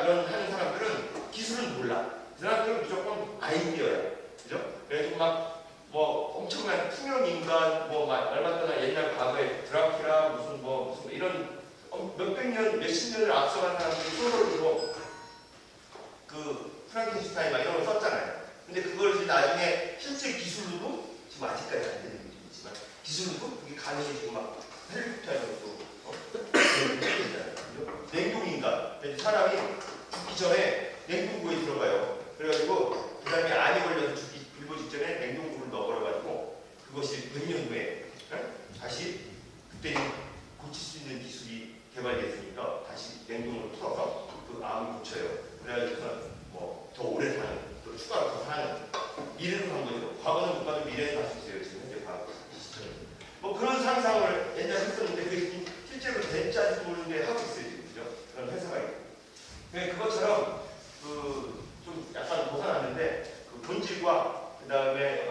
이런 하는 사람들은 기술은 몰라. 그 사람들은 무조건 아이디어야. 그죠? 그래서 막 뭐 엄청난 투명 인간 뭐 얼마 전에 옛날 과거에 드라큘라 무슨 이런 몇백 년, 몇십 년을 앞서간 사람들이 소설로 그 프랑켄슈타인 막 이런 걸 썼잖아요. 근데 그걸 이제 나중에 실제 기술로도 지금 아직까지 안 되는 게 있지만 기술로도 그게 가능해 지금 막 헬리콥터에서도 냉동인간. 사람이 죽기 전에 냉동고에 들어가요. 그래가지고 그 다음에 암이 걸려서 죽기 일보 직전에 냉동고를 넣어버려가지고 그것이 100년 후에 다시 그때는 고칠 수 있는 기술이 개발됐으니까 다시 냉동으로 풀어서 그 암을 고쳐요. 그래가지고 뭐 더 오래 사는, 또 추가로 더 사는 미래로 간 거죠. 과거는 못 가도 미래는 갈 수 있어요. 지금 현재 과거 시점에. 뭐 그런 상상을 옛날에 했었는데 그게 실제로 될지 모르는데 하고 있어요. 지금 그죠? 그런 회사가 있고. 그것처럼 좀 약간 벗어났는데 그 본질과 그 다음에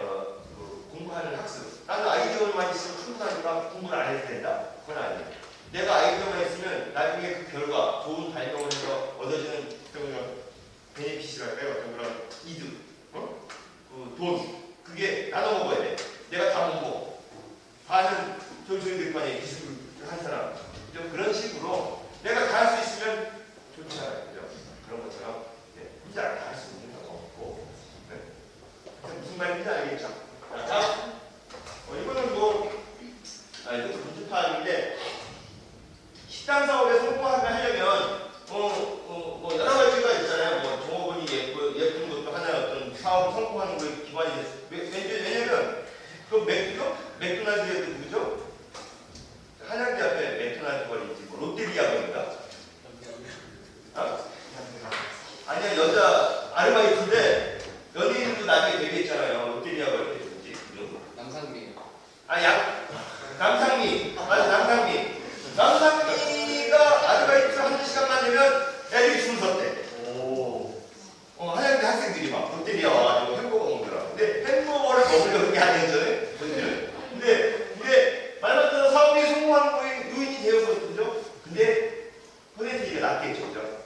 그 공부하는 학습. 나는 아이디어만 있으면 충분하니까 공부를 안 해도 된다. 그건 아니에요. 내가 아이디어만 있으면 나중에 그 결과, 좋은 발명을 해서 얻어지는 그런 베네핏이랄까요? 어떤 그런 이득, 그 돈, 그게 나눠 먹어야 돼. 내가 다 못 먹어. 반은 조용조용 될 거아니에요. 기술을 한 사람. 좀 그런 식으로 내가 다 할 수 있으면 좋지 않아요. 그죠? 그런 것처럼 혼자 다 할 수 있는 건 없고. 무슨 말인지 알겠죠? 자, 이거는 이것도 문제 파악인데 식당 사업에 성공하려면 여러 가지가 있잖아요. 뭐 종업원이 예쁜 것도 하나의 어떤 사업 성공하는 거에 기반이 됐어요. 왜냐면 그 맥도날드에도 누구죠? 한양대 앞에 맥도날드 거리인지 롯데리아 거리인가? 아니야, 여자 아르바이트인데 연예인도 나중에 되겠잖아요. 롯데리아 거리 때문에. 남상미. 남상미. 맞아, 남상미. 남상미가 아르바이트 하는 시간만 되면 애들이 줄 섰대. 한양대 학생들이 막 롯데리아 와가지고 햄버거 먹더라. 근데 햄버거를 먹으려고 게 아니었잖아요. 근데 이게 말 맞춰서 사업이 성공하는 거에 요인이 되었거든요. 근데 퍼센티지가 낮겠죠. 그죠?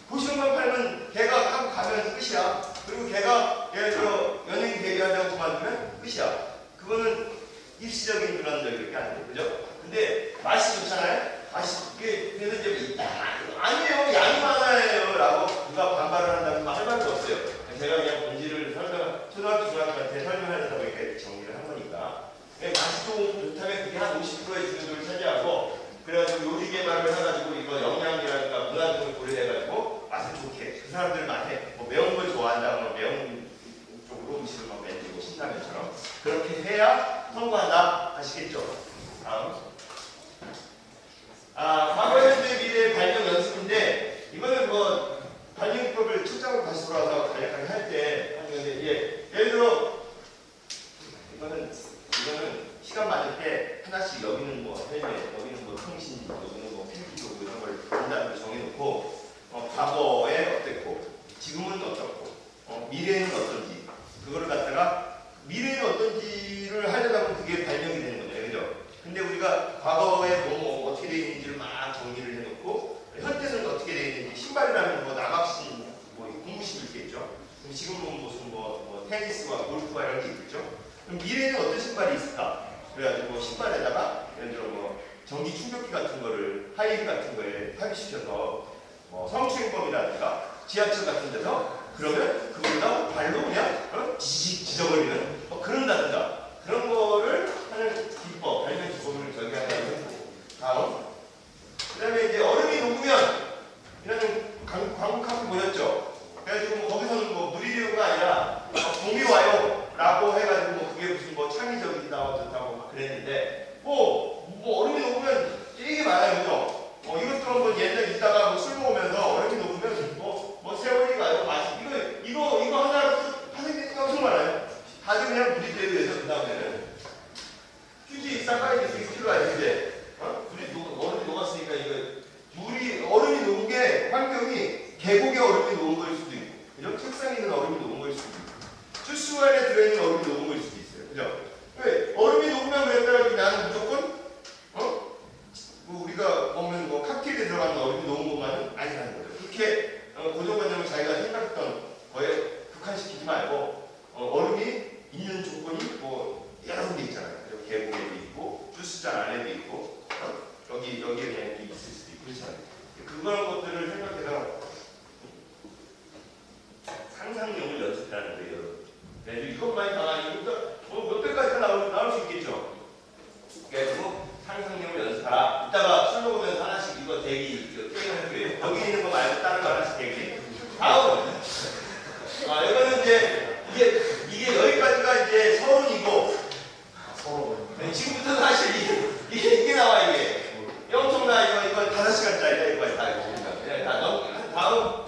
보시는 팔면 걔가 하고 가면 끝이야. 그리고 걔가 예를 들어 연예인 데뷔하자고 그만두면 끝이야. 그거는 일시적인 그런 적이 안 돼요. 그죠? 근데 맛이 좋잖아요? 맛있게 그래서 이제 아니에요. 양이 많아요. 라고 누가 반발을 한다면 할 말도 없어요. 제가 그냥 본질을 초등학교, 중학교한테 설명하려다 보니까 이렇게 정리를 한 거니까. 맛이 좋다면 그게 한 50%의 중도를 차지하고 그래가지고 요리 개발을 해가지고 이거 영양이랄까 문화 등을 고려해가지고 맛을 좋게 그 사람들 맛에 뭐 매운 걸 좋아한다 뭐 매운 쪽으로 음식을 막 만들고 신라면처럼 그렇게 해야 성공한다 아시겠죠? 다음 과거 현재 미래의 발명 연습인데 이거는 뭐 발명법을 초장으로 다시 돌아와서 간략하게 할 때 하는 건데 예를 들어 이거는 시간 맞을 때 하나씩 여기는 뭐 헬멧, 여기는 뭐 통신, 여기는 뭐 필기도 이런 걸 간단하게 정해놓고 과거에 어땠고 지금은 어떻고 미래는 어떤지 그거를 갖다가 미래는 어떤지를 하려다 보면 그게 발명이 되는 거잖아요. 그죠? 근데 우리가 과거에 뭐 어떻게 되어 있는지를 막 정리를 해놓고 현재는 어떻게 되어 있는지 신발이라면 뭐 나각신, 뭐 공무신 있겠죠. 그럼 지금은 무슨 뭐 테니스와 골프와 이런 게 있겠죠. 그럼 미래에는 어떤 신발이 있을까? 그래가지고 신발에다가 예를 들어 뭐 전기 충격기 같은 거를 하이힐 같은 거에 삽입시켜서 뭐 성추행범이라든가 지하철 같은 데서 그러면 그거보다 발로 그냥 지직 찢어버리는 뭐 그런다든가 그런 거를 하는 기법, 발명 기법을 저희가 해가지고 다음 그 다음에 이제 얼음이 녹으면 이라는 광고 카페 보였죠? 그래가지고 뭐 거기서는 뭐 무리류가 아니라 봄이 와요 라고 해가지고 뭐 그게 무슨 뭐 창의적이다 어쩌다고 막 그랬는데 뭐 얼음이 녹으면 되게 많아요. 그죠? 이것도 한번 옛날 있다가 뭐 술 먹으면서 얼음이 녹으면 뭐 세월이 가요. 이거 하나로 파생되는 게 엄청 많아요. 다들 그냥 무리대로 해서 그 다음에는 휴지 쌍가리 6kg 아닌데 얼음이 녹았으니까 이거 얼음이 녹은 게 환경이 계곡에 얼음이 녹은 거일 수도 있고 그죠? 책상에 있는 얼음이 녹은 거일 수도 있고 주스 안에 들어있는 얼음이 녹은 거일 수도 있어요. 그죠? 왜? 얼음이 녹으면 그랬다가 나는 무조건 뭐 우리가 먹는 뭐 칵테일에 들어가는 얼음이 녹은 것만은 아니라는 거죠. 그렇게 고정관념을 자기가 생각했던 거에 국한시키지 말고 얼음이 있는 조건이 뭐 여러 군데 있잖아요. 계곡에도 있고 주스장 안에도 있고 여기에 그냥 있을 수도 있고 그렇잖아요. 그런 것들을 생각해서 상상력을 연습하는 거예요. 그래서 이것만이 강하니까 몇 배까지 나올 수 있겠죠. 그래서 상상력을 연습하라. 이따가 술 먹으면서 하나씩 이거 대기 게임할 거예요. 여기 있는 거 말고 다른 거 하나씩 대기. 다음. 이거는 이제 이게 여기까지가 이제 서론이고. 네, 지금부터 사실 이게 나와 이게. 엄청나 이거 5시간짜리다 이거 다 이거. 다음.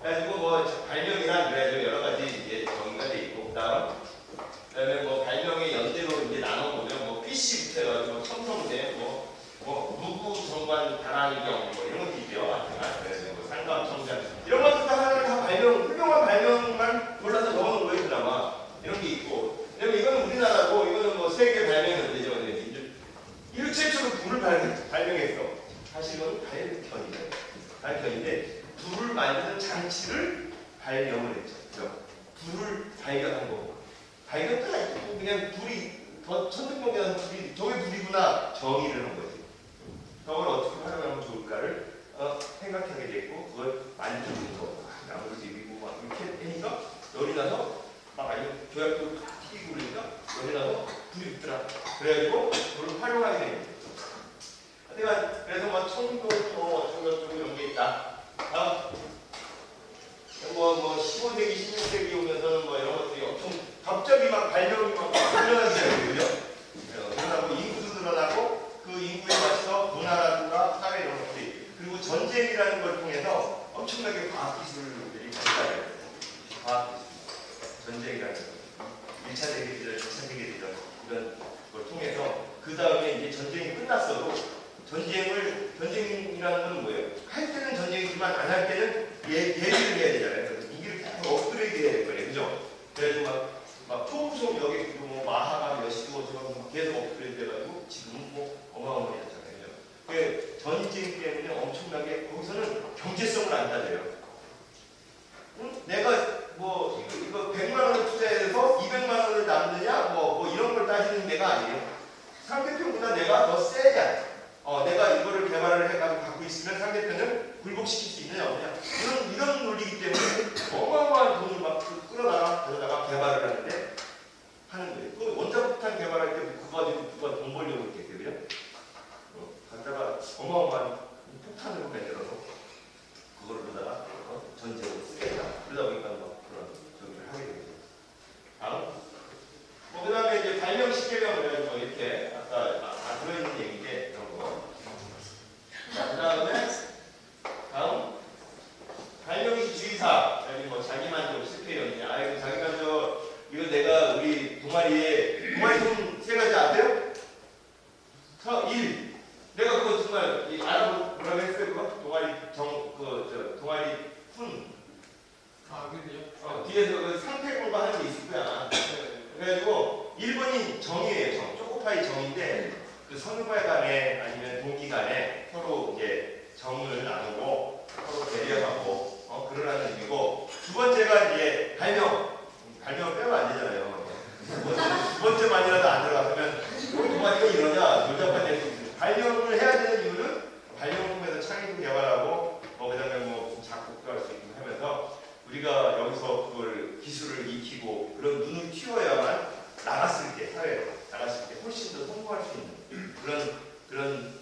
그래가지고 뭐 발명이란 그래가지고 여러 가지 이제 정의가 돼 있고 그다음에 뭐 발명의 연대로 이제 나눠보면 뭐 PC부터 해가지고 첨성대 뭐 무구정관 다랑이경 뭐 이런 것도 있죠. 그래서 뭐 상감청장 이런 것도 다 발명 훌륭한 발명만 골라서 넣어놓은 거예요. 드라마 이런 게 있고 왜냐면 이거는 우리나라고 이거는 뭐 세계 발명 연대죠. 인류 최초로 불을 발명했어. 사실은 발견인데 불을 만드는 장치를 발명을 했죠. 그죠? 불을 발견한 거고. 발견도 아니고 그냥 불이 더 천둥번개는 불이 저게 불이구나 정의를 한 거지. 그걸 어떻게 활용하면 좋을까를 생각하게 됐고 그걸 만드는 거. 나무를 비비고 막 이렇게 하니까 열이 나서 막 아니면 조약도 튀기고 그러니까 열이 나서 불이 붙더라. 그래가지고 그걸 활용하게 된 거죠. 하여간 그래서 뭐 청도 어쩌고 이런 게 있다. 뭐 15세기, 16세기 오면서는 뭐 이런 것들이 엄청 갑자기 막 발명이 막 늘어나기 시작해요. 그러고 인구도 늘어나고 그 인구에 맞춰서 문화라든가 사회 이런 것들이 그리고 전쟁이라는 걸 통해서 엄청나게 과학기술들이 발달해요. 과학기술. 전쟁이라는 거. 1차 세계대전, 2차 세계대전 이런 걸 통해서 그 다음에 이제 전쟁이 끝났어도 전쟁이라는 건 뭐예요? 할 때는 전쟁이지만 안 할 때는 예비를 해야 되잖아요. 그래서 무기를 계속 업그레이드 해야 될 거예요. 그죠? 그래서 막 초음속 여기 뭐 마하가 몇시고 어쩌고 계속 업그레이드 해가지고 지금은 뭐 어마어마해졌잖아요. 그 전쟁 때문에 엄청나게 거기서는 경제성을 안 따져요. 내가 뭐 이거 100만 원을 투자해서 200만 원을 남느냐 뭐 이런 걸 따지는 데가 아니에요. 상대편보다 내가 더 세냐? 내가 이거를 개발을 해가지고 갖고 있으면 상대편을 굴복시킬 수 있느냐 없느냐 이런 논리이기 때문에 어마어마한 돈을 막 끌어다가 개발을 하는데 하는 거예요. 또 원자폭탄 개발할 때 그거 가지고 누가 돈 벌려고 했겠어요? 갖다가 어마어마한 폭탄으로 만들어서 그걸로다가 전쟁으로 쓰겠다. 그러다 보니까 뭐 그런 저기를 하게 되죠. 다음. 그 다음에 이제 발명 시계명을 뭐 이렇게 아까 들어있는 얘기인데 이런 거. 자, 그 다음에 다음 발명시 주의사 여기 뭐 자기만족 실패론이냐 아이고 자기만족 이거 내가 우리 동아리 돈 3가지 아세요? 1 내가 그거 정말 알아보라고 했어요. 그거 동아리 동아리 훈 그래요? 뒤에서 그 상태 공부하는 게 있을 거야. 그래가지고 1번이 정이에요. 초코파이 정인데 그 선후배 간에 아니면 동기 간에 서로 이제 정을 나누고 서로 배려하고 그러라는 의미고 두 번째가 이제 발명을 빼면 안 되잖아요. 두 번째만이라도 안 들어갔으면 동아리가 이러냐 놀자판 될수 있어요. 발명을 해야 되는 이유는 발명품에서 창의도 개발하고 그다음에 뭐 작곡도 할 수 있고 하면서 우리가 여기서 그걸 기술을 익히고 그런 눈을 틔워야만 나갔을 때 사회에 나갔을 때 훨씬 더 성공할 수 있는 그런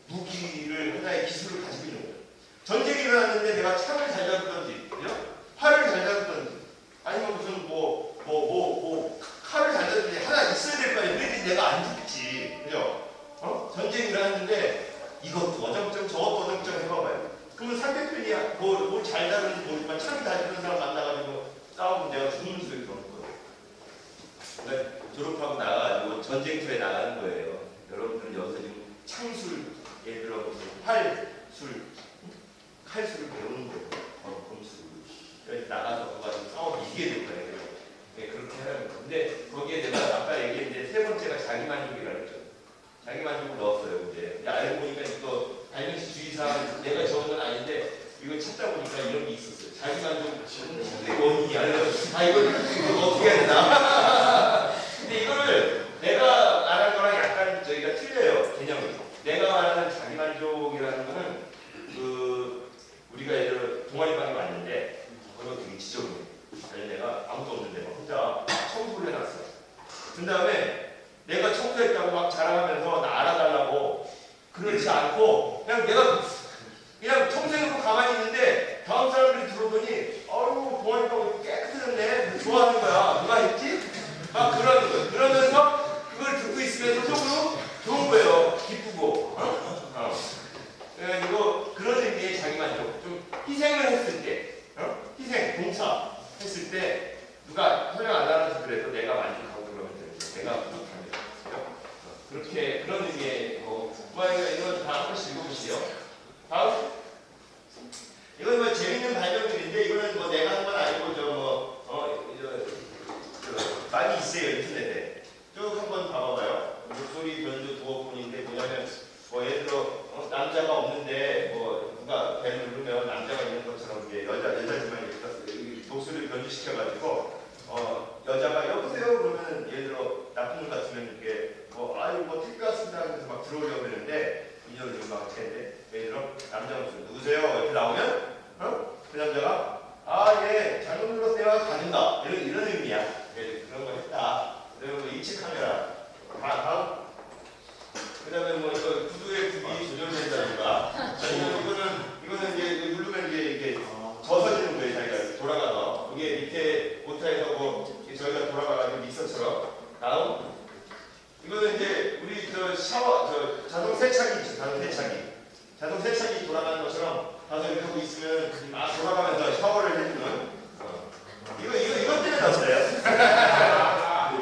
무기를 하나의 기술을 가지고 있는 거예요. 전쟁이 일어났는데 내가 창을 잘 잡든지, 활을 잘 잡든지, 아니면 무슨 칼을 잘 잡든지 하나 있어야 될 거 아니에요. 그래야지 내가 안 죽지, 그죠? 전쟁이 일어났는데 이것도 어정쩡 저것도 어정쩡 해봐봐요. 그러면 상대편이 뭘 잘 다루는지 모르지만 참 잘 다루는 사람 만나가지고 싸우면 내가 죽는 수밖에 없는 거예요. 그러니까 졸업하고 나가가지고 전쟁터에 나가는 거예요. 여러분들은 여기서 지금 창술, 예를 들어 무슨 칼술을 배우는 거예요. 검술을. 그래서 나가서 그거 가지고 싸우면 이기게 될 거예요. 네, 그렇게 하는 거예요. 근데 거기에 내가 아까 얘기했는데 세 번째가 자기만족이라고 했죠. 자기만족을 넣었어요. 이제 알고 보니까 이거 발명시 주의사항 내가 적은 건 아닌데 이거 이거 찾다 보니까 이런 게 있었어요. 자기만족 최대 원인이 아니라 이거 어떻게 해야 되나? 근데 이거를 내가 말한 거랑 약간 저희가 틀려요. 개념이. 내가 말하는 자기만족이라는 거는 우리가 예를 들어 동아리방에 왔는데 그거 되게 지저분해. 아니 내가 아무도 없는데 막 혼자 청소를 해놨어. 그 다음에 내가 청소했다고 막 자랑하면서 나 알아달라고 그렇지 않고 그냥 청소해놓고 가만히 있는데 다음 사람들이 들어보니 아유 동아리방 깨끗해졌네 좋아하는 거야. 누가 했지? 막 그러는 거야. 그러면서 그걸 듣고 있으면서 속으로 좋은 거예요. 기쁘고. 그래가지고 그런 의미의 자기만족. 좀 희생을 했을 때, 희생, 봉사 했을 때 누가 설명 안 알아서 그래도 내가 만족하고 그러면 되는 거예요. 내가 부족하면. 그렇게 그런 의미의 이건 다 한 번씩 읽어보시죠. 다음. 이건 뭐 재밌는 발명들인데 이거는 뭐 내가 한 건 아니고 많이 있어요 인터넷에. 쭉 한번 봐봐봐요. 목소리 변조 두어폰인데 뭐냐면 예를 들어 남자가 없는데 누가 벨 누르면 남자가 있는 것처럼 이게 여자지만 목소리를 변조시켜가지고 여자가 여보세요 그러면 예를 들어 나쁜 놈 같으면 이렇게 택배 왔습니다 그래서 막 들어오려고 그러는데 인연을 막 했는데 예를 들어 남자 목소리 누구세요 이렇게 나오면 그 남자가 예 잘못 눌렀어요 가든가 이런 의미야. 그런 거 했다. 그리고 인치 카메라 다음. 그 다음에 이거 구두의 굽이 조절된다든가 아니면 이거는 이제 누르면 이게 젖어지는 거예요. 자기가 돌아가서 이게 밑에 오타에서 저희가 돌아가가지고 믹서처럼. 다음. 이거는 이제 우리 샤워 자동 세차기 있죠. 자동 세차기 돌아가는 것처럼 가서 이렇게 하고 있으면 돌아가면서 샤워를 해주는 이것 때문에 나왔어요.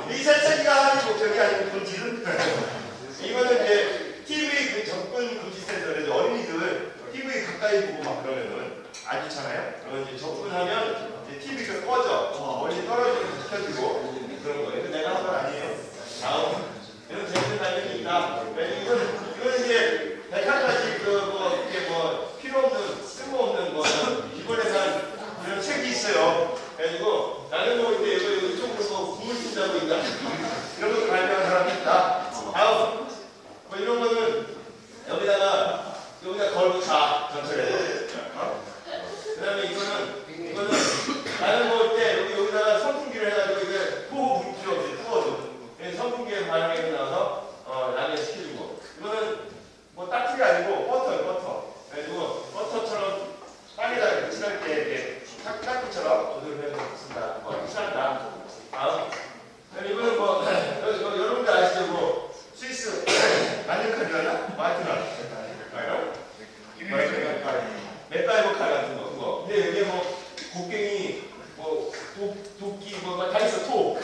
이 세차기가 하는 목적이 아니고 본질은 이거는 이제 TV 접근 금지 센터인데 어린이들 TV 가까이 보고 막 그러면은 안 좋잖아요. 그러면 이제 접근하면 이제 TV가 꺼져. 어린이 떨어지면 시켜주고 그런 거예요. 내가 한 건 아니에요. 다음. 이런 재밌는 발명이 있다. 이거는 이제 100가지 필요 없는 쓸모없는 기본에서 이런 책이 있어요. 그래가지고 라면 먹을 때 이쪽으로 국물 푼다고 있다. 이런 거 발명한 사람이 있다. 다음. 이런 거는 여기다가 걸고 자 전철에. 그 다음에 이거는 라면 먹을 때 여기다가 선풍기를 해가지고 이게 호흡 필요 없이 뜨거워져. 선풍기에 바람이 나와서 라면 시켜주고. 이거는 따뜻이 아니고 버터. 그래가지고 버터처럼 빵에다 칠할 때 이렇게 탁구처럼 조절을 해서 씁니다. 칠한다. 다음. 이거는 여러분들 아시죠? 스위스 마늘칼이라나? 마트나. 맥가이버 칼 같은 거 그거. 근데 여기에 곡괭이 도끼 다 있어. 톱.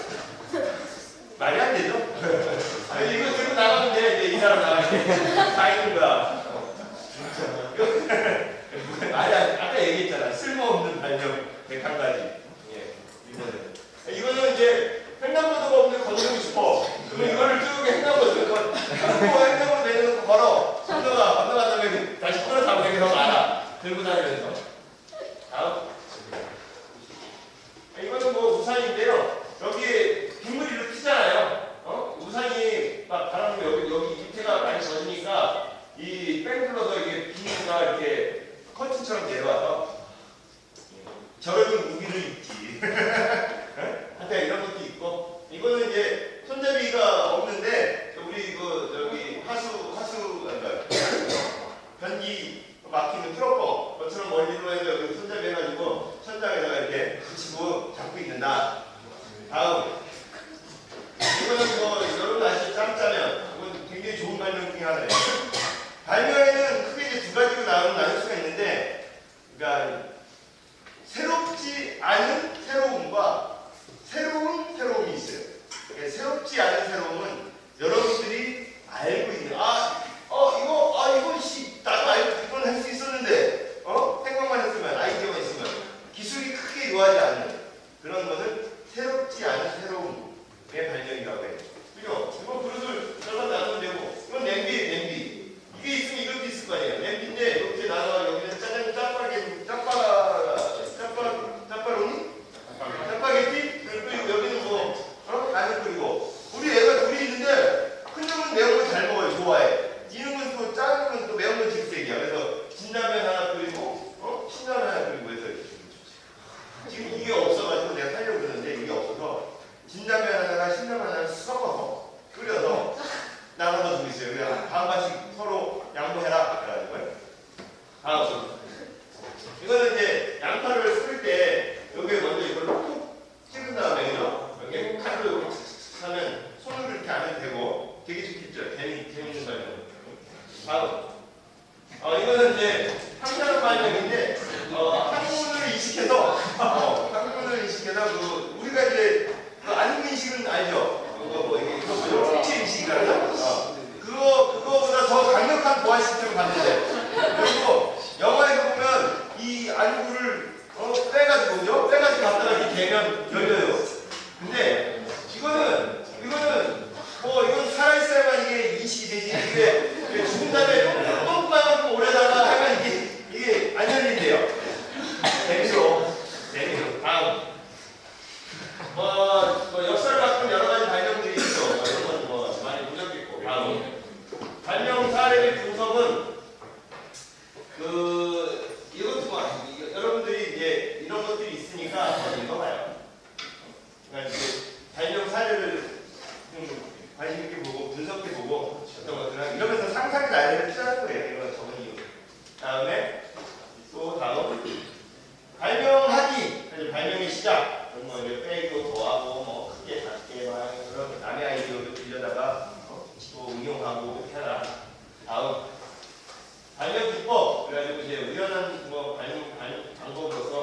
말이 안 되죠? 이거 들고 나가면 돼. 이 사람 나가면 다 있는 거야. 아까 얘기했잖아. 쓸모없는 발명 101가지. 이거는 이제 횡단보도가 없는데 건너고 싶어. 그럼 이거를 쭉 횡단보도 내려놓고 걸어. 건너간 다음에 다시 끌어잡고 여기서 말아. 들고 다니면서. 다음. 이거는 우산인데요. 여기에 빗물이 이렇게 튀잖아요. 우산이 막 바람 불면 여기 밑에가 많이 젖으니까 이 뺑 불러서 이게 비닐가 이렇게 커튼처럼 내려와서 저런 무기를 입지. 한때 이런 것도 있고. 이거는 이제 손잡이가 없는데 우리 저기 하수 변기 막히는 트럭거 것처럼 멀리로 해서 여기 손잡이 해가지고 천장에다가 이렇게 붙이고 잡고 있는다. 다음. 이거는 여러분 아시죠? 짬짜면. 이건 굉장히 좋은 발명 중에 하나예요. 발명에는 크게 이제 두 가지로 나눌 수가 있는데, 그러니까 새롭지 않은 새로움과 새로운 새로움이 있어요. 그러니까 새롭지 않은 새로움은 여러분들이 알고 있는 나도 알고 이건 할 수 있었는데 생각만 했으면 아이디어가 있으면 기술이 크게 요하지 않는 그런 것은 새롭지 않은 새로움의 발명이라고 해요. 그죠? 이건 그릇을 절반 나누면 되고 이건 냄비 이게 있으면 이것도 있을 거 아니에요. 냄비인데 이렇게 나눠 여기는 짜파게티 이거는 이제 양파를 썰을 때 여기에 먼저 이걸 푹 찍은 다음에 여기 칼로 이렇게 하면 손으로 이렇게 안 해도 되고 되게 좋겠죠. 재밌는 발명. 다음. 이거는 이제 항산화 발명인데 항문을 이식해서 우리가 이제 안구 인식은 알죠. 이거 뭐죠? 수치 인식이라고. 그거보다 더 강력한 보안 시스템을 받는데 그리고 영화에서 보면 이 안구를 빼가지고 갖다가 이렇게 대면 열려요. 근데 이거는 이건 살아있어야만 이게 인식이 되지. 이게 죽은 다음에 똥방만큼 오래다가 하면 이게 안 열린대요. 재미로. 다음. 역사를 바꾼 여러 가지 발명들이 있죠. 이런 건 많이 보셨겠고. 다음. 발명 사례의 분석은 이것도 여러분들이 이제 이런 것들이 있으니까 한번 읽어봐요. 그러니까 이제 발명 사례를 좀 관심 있게 보고 분석해보고 어떤 것들은 이러면서 상상의 나래를 투자할 거예요. 이거 적은 이유. 다음에 또 다음 발명하기. 발명의 시작. 뭐 이제 빼고 더하고 뭐 크게 작게 막 그런 남의 아이디어를 빌려다가 또 응용하고 이렇게 해라. 다음 발명 기법. 그래가지고 이제 우연한 발명 방법으로서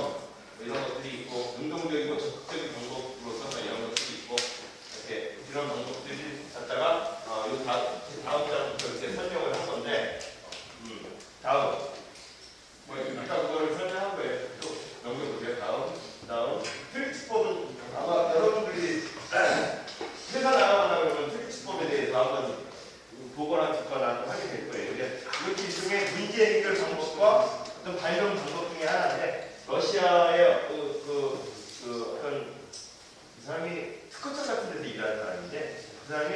이런 것들이 있고 능동적이고 적극적인 방법으로서 이런 것들이 있고 이렇게 이런 방법들을 갖다가 다음 장부터 이제 설명을 한 건데 다음 아까 그거를 설명한 거예요. 또 넘겨보세요. 다음 트릭스법은 아마 여러분들이 회사 나가거나 그러면 트릭스법에 대해서 한번 보거나 듣거나 하게 될 거예요. 이것도 일종의 문제 해결 방법과 어떤 발명 방법 중에 하나인데 러시아의 어떤 이 사람이 특허청 같은 데서 일하는 사람인데 그 사람이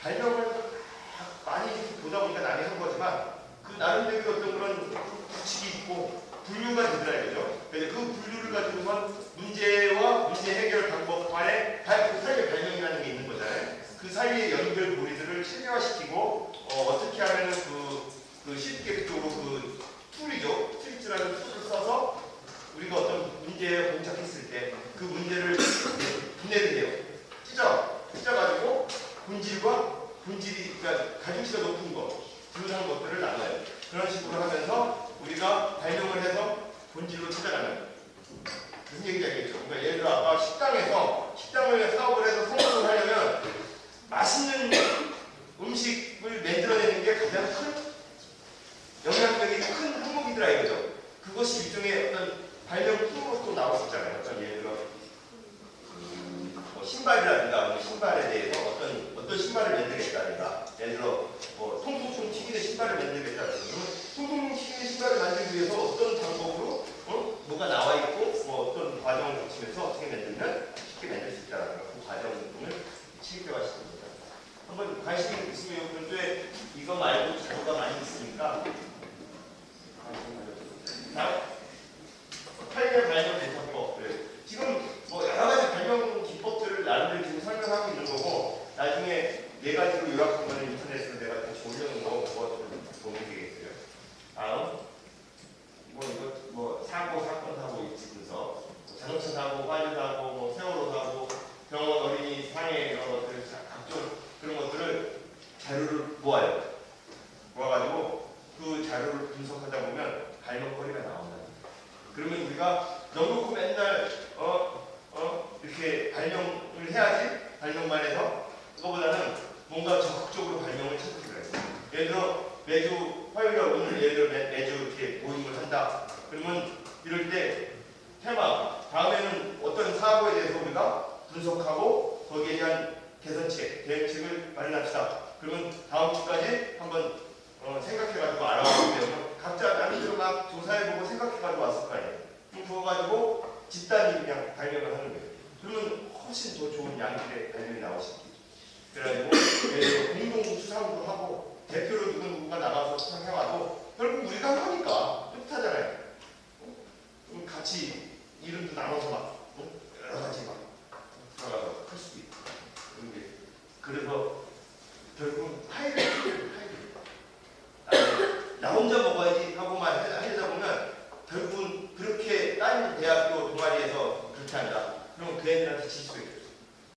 발명을 많이 보다 보니까 남이 한 거지만 그 나름대로 어떤 그런 규칙이 있고 분류가 되더라 이거죠. 그래서 그 분류를 가지고선 문제와 문제 해결 방법 간에 그 사이에 발명이라는 게 있는 거잖아요. 그 사이의 연결 고리들을 체계화시키고 어떻게 하면 쉽게 쪽으로 그 툴이죠. 트릭스라는 툴을 써서 우리가 어떤 문제에 봉착했을 때 그 문제를 분해를 해요. 찢어가지고 본질이 그러니까 가중치가 높은 거, 그런 것들을 나눠요. 그런 식으로 하면서 우리가 발명을 해서 본질로 찾아가는 무슨 얘기인지 알겠죠? 그러니까 예를 들어 아까 식당을 사업을 해서 성공을 하려면 맛있는 음식을 만들어내는 게 가장 큰 영향력이 큰 항목이더라 이거죠. 그것이 일종의 어떤 발명 툴로 또 나올 수 있잖아요. 예를 들어 신발이라든가 신발에 대해서 어떤 신발을 만들겠다든가 예를 들어 통통통 튀기는 신발을 만들겠다든가 통통통 튀기는 신발을 만들기 위해서 어떤 방법으로 뭐가 나와 있고 어떤 과정을 거치면서 어떻게 만들면 쉽게 만들 수 있다는 그 과정을 체계화시킵니다. 한번 관심 있으면 근데 이거 말고 자료가 많이 있으니까 팔년 발명 대처법 지금 여러 가지 발명 기법들을 나름대로 지금 설명하고 있는 거고 나중에 네 가지로 요약한 거는 인터넷으로 내가 다시 올려놓은 거 그거 보면 되겠어요. 다음 사건 사고 있으면서 자동차 사고, 화재 사고, 세월호 사고, 병원 어린이 상해 이런 것들 각종 그런 것들을 자료를 모아가지고 그 자료를 분석하다 보면 발명거리가 나온다. 그러면 우리가 너무 맨날 이렇게 발명을 해야지 발명만 해서 그거보다는 뭔가 적극적으로 발명을 찾으시라 했어요. 예를 들어 매주 화요일에 오늘 예를 들어 매주 이렇게 모임을 한다. 그러면 이럴 때 테마 다음에는 어떤 사고에 대해서 우리가 분석하고 거기에 대한 개선책, 대응책을 마련합시다. 그러면 다음 주까지 한번 생각해가지고 알아보게 되면 각자 나름대로 막 조사해보고 생각해가지고 왔을 거 아니에요. 그거 가지고 집단이 그냥 발명을 하는 거예요. 그러면 훨씬 더 좋은 양질의 발명이 나올 수 있겠죠. 그래가지고 공동 수상도 하고 대표로 누군가 나가서 수상해와도 결국 우리가 한 거니까 뜻하잖아요. 그럼 같이 이름도 나눠서 막 여러 가지 막 들어가서 할 수도 있고. 그래서 결국은 파일을 나 혼자 먹어야지